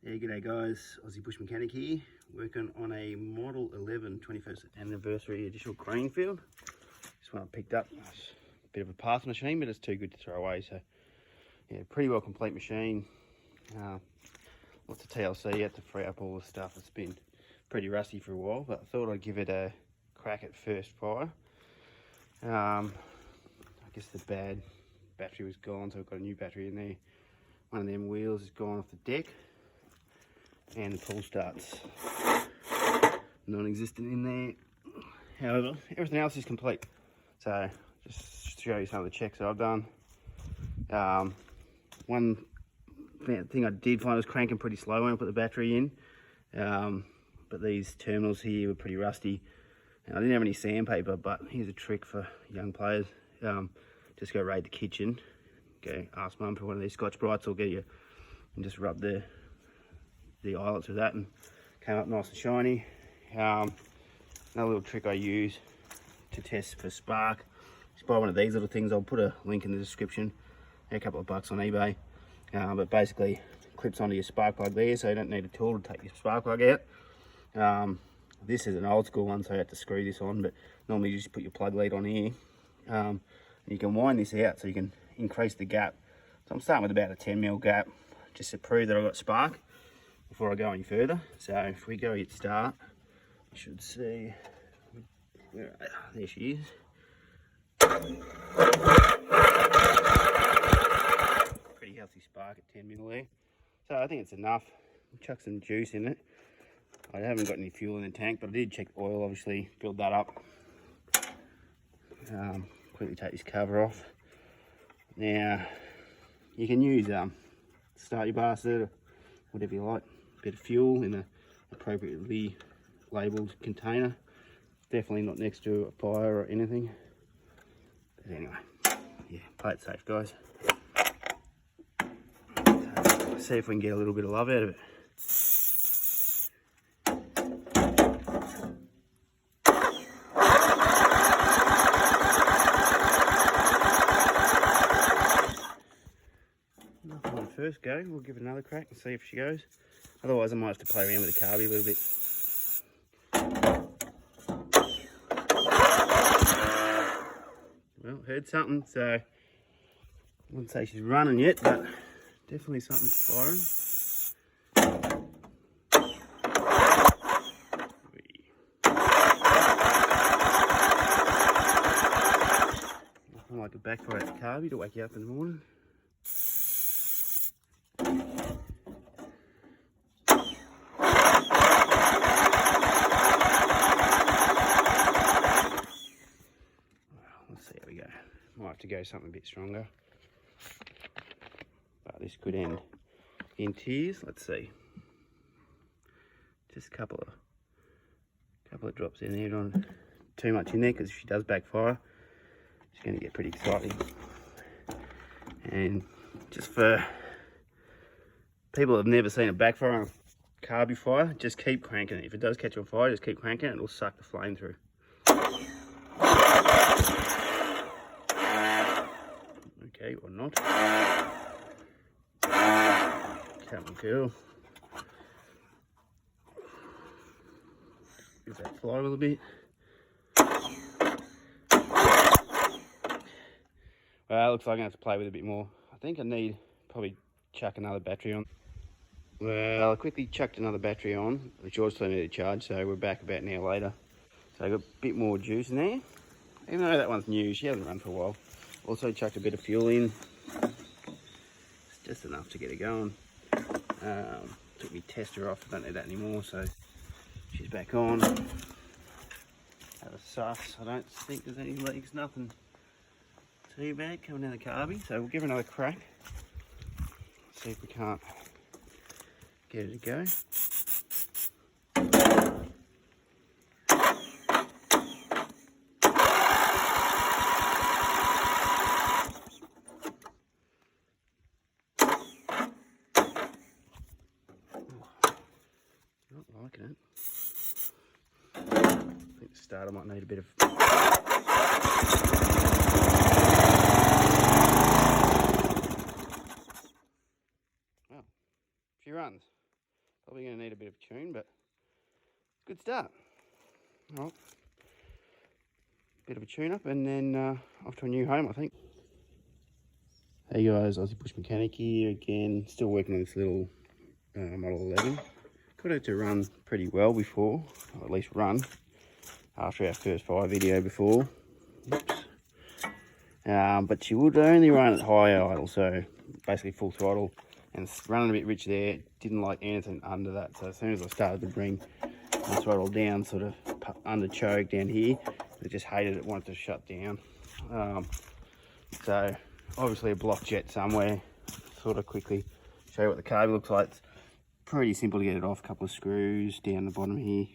Yeah, g'day guys, Aussie Bush Mechanic here, working on a Model 11 21st anniversary edition Greenfield. This one I picked up. It's a bit of a path machine, but it's too good to throw away. So yeah, pretty well complete machine. Lots of TLC, had to free up all the stuff. It's been pretty rusty for a while, but I thought I'd give it a crack at first fire. I guess the bad battery was gone, so I've got a new battery in there. One of them wheels has gone off the deck, and the pull start's non-existent in there. However, everything else is complete. So just to show you some of the checks that I've done. One thing I did find was cranking pretty slow when I put the battery in, but these terminals here were pretty rusty. And I didn't have any sandpaper, but here's a trick for young players. Just go raid the kitchen, go ask mum for one of these Scotch Brights, or get you and just rub the eyelets with that, and came up nice and shiny. Another little trick I use to test for spark, just buy one of these little things. I'll put a link in the description. They're a couple of bucks on eBay, but basically clips onto your spark plug there, so you don't need a tool to take your spark plug out. This is an old school one, so I have to screw this on, but normally you just put your plug lead on here. And you can wind this out so you can increase the gap. So I'm starting with about a 10mm gap, just to prove that I've got spark before I go any further. So if we go hit start, you should see, there she is. Pretty healthy spark at 10mm there. So I think it's enough. Chuck some juice in it. I haven't got any fuel in the tank, but I did check the oil, obviously, filled that up. Quickly take this cover off. Now, you can use start your bastard, or whatever you like. A bit of fuel in an appropriately labelled container. Definitely not next to a fire or anything. But anyway, yeah, play it safe, guys. See if we can get a little bit of love out of it. Nothing on the first go. We'll give it another crack and see if she goes. Otherwise, I might have to play around with the Carby a little bit. Well, heard something, so I wouldn't say she's running yet, but definitely something's firing. Nothing like a backfire at the Carby to wake you up in the morning. Let's see how we go. Might have to go something a bit stronger, but this could end in tears. Let's see. Just a couple of drops in there. Not too much in there, because if she does backfire, she's going to get pretty exciting. And just for people that have never seen a backfire on a Carby fire, just keep cranking it. If it does catch on fire, just keep cranking it. It'll suck the flame through. Okay, or not. Come on, girl. Give that fly a little bit. Well, it looks like I'm going to have to play with it a bit more. I think I need probably chuck another battery on. Well, I quickly chucked another battery on, which also needed to charge, so we're back about an hour later. So I got a bit more juice in there. Even though that one's new, she hasn't run for a while. Also chucked a bit of fuel in. It's just enough to get it going. Took my tester off, I don't need that anymore, so she's back on. Have a suss. I don't think there's any leaks, nothing too bad coming down the Carby. So we'll give her another crack. See if we can't get it to go. Not liking it. I think the starter might need a bit of... Well, she runs. Probably going to need a bit of tune, but good start. All right. Bit of a tune-up and then off to a new home, I think. Hey guys, Aussie Bush Mechanic here again. Still working on this little Model 11. Got it to run pretty well before, or at least run, after our first fire video before. Oops. But she would only run at high idle, so basically full throttle, and it's running a bit rich there. Didn't like anything under that, so as soon as I started to bring the throttle down, sort of under choke down here, it just hated it, wanted to shut down. So obviously a block jet somewhere. Sort of quickly show you what the carb looks like. It's pretty simple to get it off. A couple of screws down the bottom here.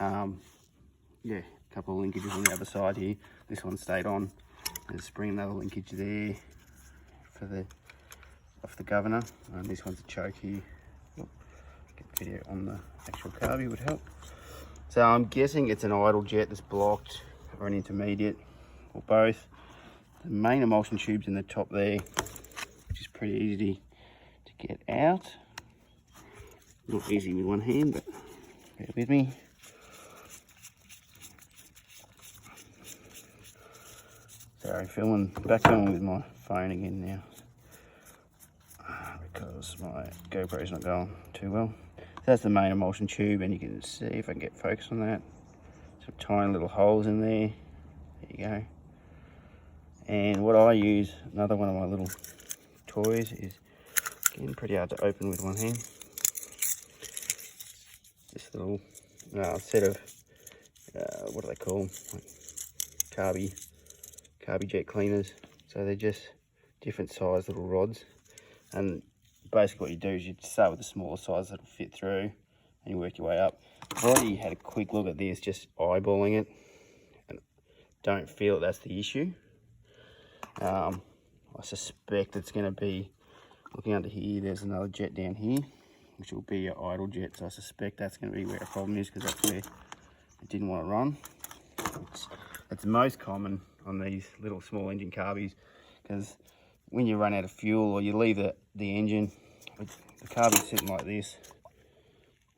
Yeah, a couple of linkages on the other side here. This one stayed on. There's a spring, another linkage there for the off the governor, and this one's a choke here. Get video on the actual carby would help. So I'm guessing it's an idle jet that's blocked, or an intermediate, or both. The main emulsion tube's in the top there, which is pretty easy to get out. Not easy with one hand, but bear with me. Sorry, back filming with my phone again now, because my GoPro's not going too well. So that's the main emulsion tube, and you can see, if I can get focus on that, some tiny little holes in there. There you go. And what I use, another one of my little toys, is again pretty hard to open with one hand. This little set of what do they call them? Like carby jet cleaners. So they're just different size little rods, and basically what you do is you start with the smaller size that'll fit through, and you work your way up. I've already had a quick look at this, just eyeballing it, and don't feel that's the issue. I suspect it's going to be, looking under here, there's another jet down here, which will be your idle jet. So I suspect that's going to be where the problem is, because that's where it didn't want to run. It's most common on these little small engine carbies, because when you run out of fuel or you leave the engine, the carby's sitting like this,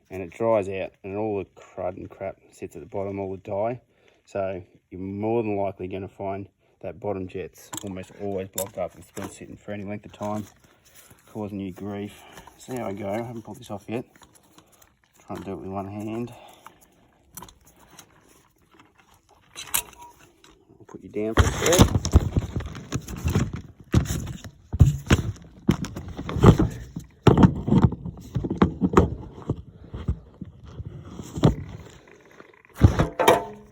and it dries out, and all the crud and crap sits at the bottom, all the dye. So you're more than likely going to find that bottom jet's almost always blocked up. It's been sitting for any length of time, causing you grief. See how I go. I haven't pulled this off yet. Try and do it with one hand. I'll put you down for a sec.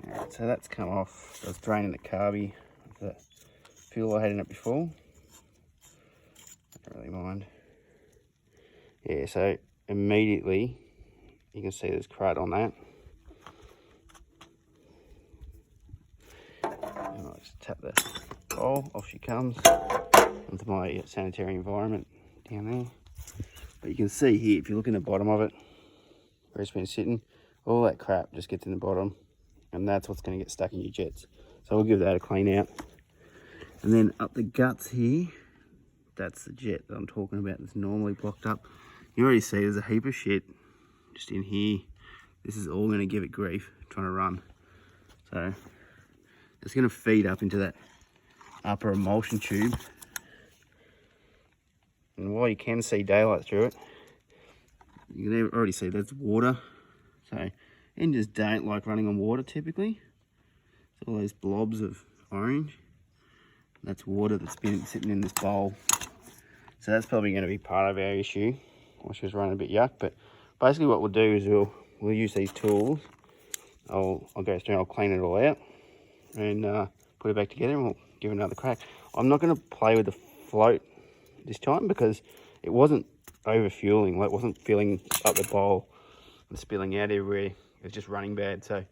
Alright, so that's come off. So it's draining the carby of the fuel I had in it before. I don't really mind. Yeah, so immediately you can see there's crud on that. And I'll just tap the bowl, off she comes into my sanitary environment down there. But you can see here, if you look in the bottom of it, where it's been sitting, all that crap just gets in the bottom, and that's what's going to get stuck in your jets. So we'll give that a clean out. And then up the guts here, that's the jet that I'm talking about that's normally blocked up. You already see there's a heap of shit just in here. This is all going to give it grief trying to run. So it's going to feed up into that upper emulsion tube. And while you can see daylight through it, you can already see that's water. So engines don't like running on water typically. It's all those blobs of orange. That's water that's been sitting in this bowl. So that's probably going to be part of our issue. Which was running a bit yuck, but basically what we'll do is we'll use these tools. I'll go through and I'll clean it all out and put it back together, and we'll give it another crack. I'm not going to play with the float this time, because it wasn't over fueling, like it wasn't filling up the bowl and spilling out everywhere. It was just running bad. So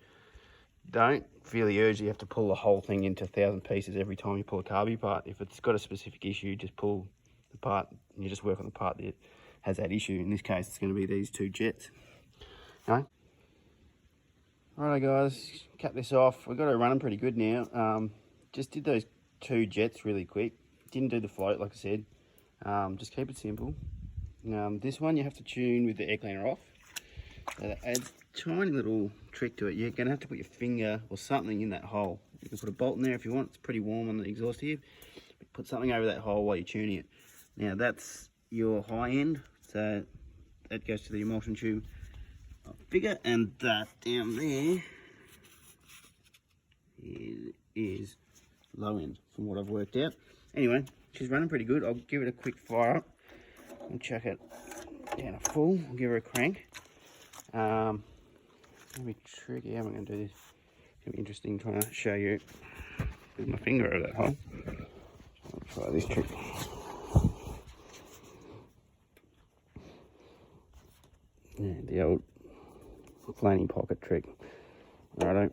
don't feel the urge that you have to pull the whole thing into 1,000 pieces every time you pull a carby apart. If it's got a specific issue, just pull the part and you just work on the part that has that issue. In this case, it's going to be these two jets. Alright guys, cut this off. We've got it running pretty good now. Just did those two jets really quick. Didn't do the float like I said. Just keep it simple. This one you have to tune with the air cleaner off. So that adds a tiny little trick to it. You're going to have to put your finger or something in that hole. You can put a bolt in there if you want. It's pretty warm on the exhaust here. But put something over that hole while you're tuning it. Now that's your high end. So that goes to the emulsion tube figure, and that down there is low end from what I've worked out. Anyway, she's running pretty good. I'll give it a quick fire up and chuck it down to full. I'll give her a crank. It's gonna be tricky. How am I going to do this? It's gonna be interesting trying to show you with my finger over that hole. I'll try this trick. Yeah, the old flanny pocket trick. Righto.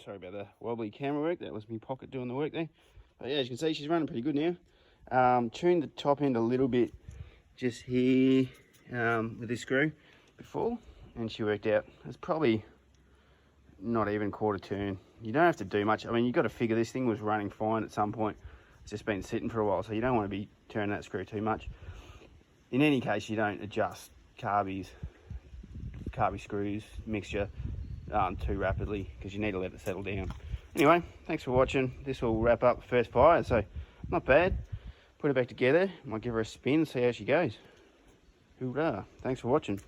Sorry about the wobbly camera work. That was my pocket doing the work there. But yeah, as you can see, she's running pretty good now. Tuned the top end a little bit just here with this screw before, and she worked out. It's probably not even quarter tune. You don't have to do much. I mean, you've got to figure this thing was running fine at some point. It's just been sitting for a while, so you don't want to be turning that screw too much. In any case, you don't adjust carby screws mixture too rapidly, because you need to let it settle down. Anyway, thanks for watching. This will wrap up the first fire, so not bad. Put it back together. Might give her a spin, see how she goes. Hoorah. Thanks for watching.